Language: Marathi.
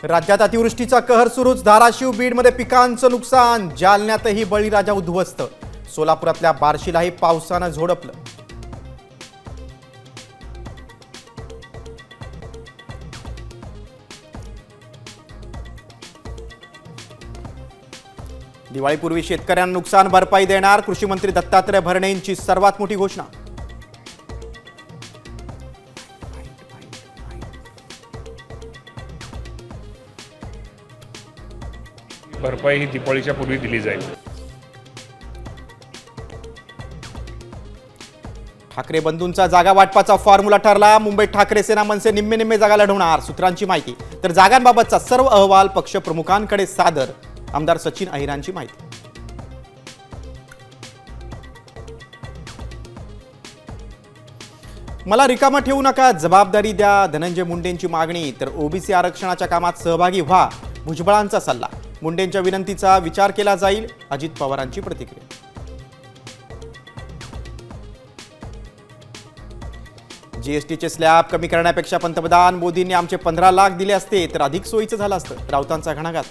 राज्यात अतिवृष्टीचा कहर सुरूच। धाराशिव बीडमध्ये पिकांचं नुकसान, जालन्यातही बळीराजा उद्ध्वस्त, सोलापुरातल्या बार्शीलाही पावसानं झोडपलं। दिवाळीपूर्वी शेतकऱ्यांना नुकसान भरपाई देणार, कृषी मंत्री दत्तात्रय भरणेंची सर्वात मोठी घोषणा। भरपाई ही दिवाळीच्या पूर्वी दिली जाईल। ठाकरे बंधूंचा जागा वाटपाचा फॉर्म्युला ठरला। मुंबईत ठाकरे सेना मनसे निम्मे जागा लढवणार, सूत्रांची माहिती। तर जागांबाबतचा सर्व अहवाल पक्ष प्रमुखांकडे सादर, आमदार सचिन अहिरांची माहिती। मला रिकामा ठेवू नका, जबाबदारी द्या, धनंजय मुंडेंची मागणी। तर ओबीसी आरक्षणाच्या कामात सहभागी व्हा, भुजबळांचा सल्ला। मुंडेंच्या विनंतीचा विचार केला जाईल, अजित पवारांची प्रतिक्रिया। जीएसटीचे स्लॅब कमी करण्यापेक्षा पंतप्रधान मोदींनी आमचे 15 लाख दिले असते तर अधिक सोयीचं झालं असतं, राऊतांचा घणाघात।